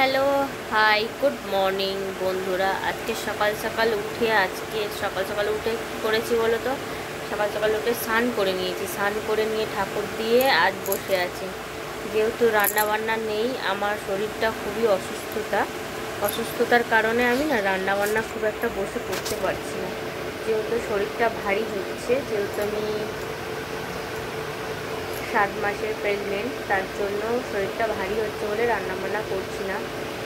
Hello, high, good morning বন্ধুরা। আজকে সকাল সকাল উঠে কী করেছি বলো তো? সকাল সকাল উঠে স্নান করে নিয়েছি। স্নান করে নিয়ে ঠাকুর দিয়ে আজ বসে আছি। যেহেতু রান্না বান্না নেই, আমার শরীরটা খুবই অসুস্থতার কারণে আমি না রান্না বান্না খুব একটা বসে করতে পারছি না। যেহেতু শরীরটা ভারী হচ্ছে, যেহেতু আমি 7 মাসের প্রেগনেন্ট, তার জন্য শরীরটা ভারী হচ্ছে বলে রান্নাবান্না করছি না।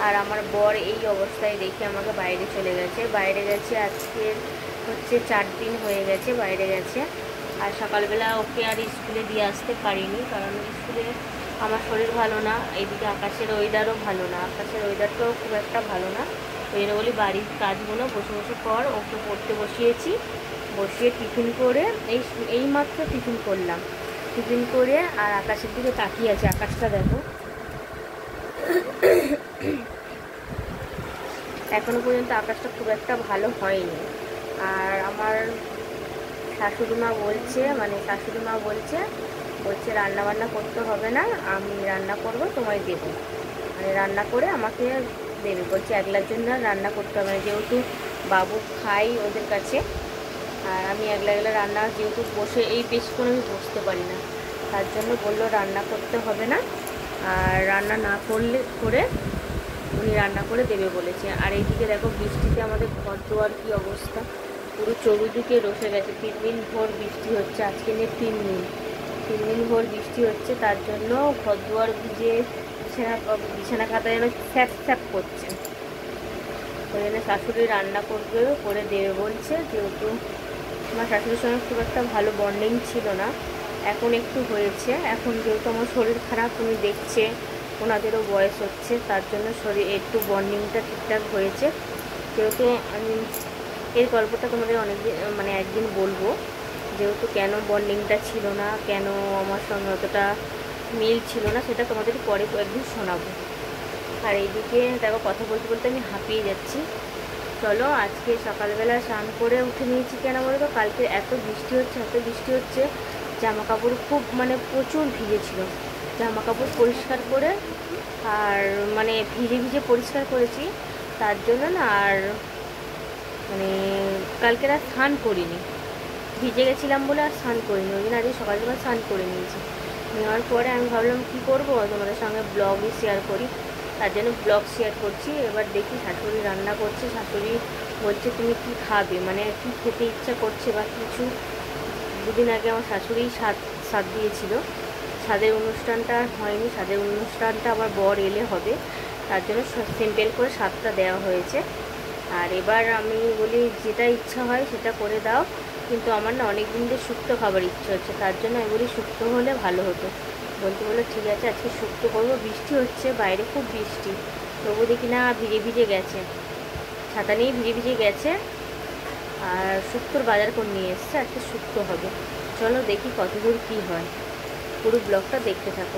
আর আমার বর এই অবস্থায় দেখে আমাকে বাইরে গেছে আজকের হচ্ছে 4 দিন হয়ে গেছে বাইরে গেছে। আর সকালবেলা ওকে আর স্কুলে দিয়ে আসতে পারিনি, কারণ স্কুলে আমার শরীর ভালো না, এইদিকে আকাশের ওয়েদারও ভালো না, আকাশের ওয়েদারটাও খুব একটা ভালো না। ওই জন্য বলি বাড়ির কাজগুলো বসে বসে কর। ওকে পড়তে বসিয়েছি, বসিয়ে টিফিন করে এই মাত্র টিফিন করলাম। টিফিন করে আর আকাশের দিকে তাকিয়ে আছে। আকাশটা দেখো, এখনো পর্যন্ত আকাশটা খুব একটা ভালো হয়নি। আর আমার শাশুড়ি মা বলছে রান্না বান্না করতে হবে না, আমি রান্না করব, তোমায় দেবো। মানে রান্না করে আমাকে দেবে বলছে, একলার জন্য রান্না করতে হবে না, যেহেতু বাবু খাই ওদের কাছে। আর আমি একলা রান্না যেহেতু বসে এই বেশিক্ষণ আমি বসতে পারি না, তার জন্য বললো রান্না করতে হবে না, আর রান্না না করে উনি রান্না করে দেবে বলেছে। আর এইদিকে দেখো বৃষ্টিতে আমাদের ঘর দুয়ার কী অবস্থা, পুরো চতুর্দিকে রসে গেছে। 3 দিন ভোর বৃষ্টি হচ্ছে, আজকে নিয়ে 3 দিন ভোর বৃষ্টি হচ্ছে, তার জন্য ঘর দুয়ার ভিজে বিছানা খাতা যেন স্যাপ স্যাপ করছে। ওই জন্য শাশুড়ি রান্না করে দেবে বলছে। যেহেতু আমার শাশুড়ির সঙ্গে খুব একটা ভালো বন্ডিং ছিল না, এখন একটু হয়েছে। এখন যেহেতু আমার শরীর খারাপ, তুমি দেখছে ওনাদেরও বয়স হচ্ছে, তার জন্য শরীর একটু বন্ডিংটা ঠিকঠাক হয়েছে। যেহেতু আমি এর গল্পটা তোমাদের একদিন বলবো, যেহেতু কেন বন্ডিংটা ছিল না, কেন আমার সঙ্গে অতটা মিল ছিল না, সেটা তোমাদের পরে একদিন শোনাবো। আর এইদিকে দেখো কথা বলতে বলতে আমি হাঁপিয়ে যাচ্ছি। চলো, আজকে সকালবেলা স্নান করে উঠে নিয়েছি কেন বলো তো? কালকে এত বৃষ্টি হচ্ছে, জামা কাপড় খুব প্রচুর ভিজেছিল। জামা কাপড় পরিষ্কার করে আর ভিজে পরিষ্কার করেছি, তার জন্য না আর কালকে আর স্নান করিনি। ভিজে গেছিলাম বলে আর স্নান করিনি, ওই জন্য আজকে সকাল সকাল স্নান করে নিয়েছি। নেওয়ার পরে আমি ভাবলাম কী করবো, তোমাদের সঙ্গে ব্লগই শেয়ার করি, তার জন্য ব্লগ শেয়ার করছি। এবার দেখি শাশুড়ি রান্না করছে, শাশুড়ি বলছে তুমি কি খাবে, কি খেতে ইচ্ছা করছে বা কিছু। দুদিন আগে আমার শাশুড়ি সাধ দিয়েছিল, স্বাদের অনুষ্ঠানটা আর হয়নি, স্বাদের অনুষ্ঠানটা আবার বর এলে হবে, তার জন্য সিম্পল করে স্বাদটা দেওয়া হয়েছে। আর এবার আমি বলি যেটা ইচ্ছা হয় সেটা করে দাও, কিন্তু আমার না অনেক দিন ধরে শুক্তো খাবার ইচ্ছে হচ্ছে, তার জন্য আমি বলি শুক্তো হলে ভালো হতো। বললো ঠিক আছে আজকে শুক্তো করবো। বৃষ্টি হচ্ছে, বাইরে খুব বৃষ্টি, তবু দেখি না ভিজে গেছে, ছাতা নিয়ে ভিজে গেছে। আর শুক্তোর বাজার করে নিয়ে এসছে, আজকে শুক্তো হবে। চলো দেখি কতদূর কী হয়, পুরো ব্লগটা দেখতে থাকো।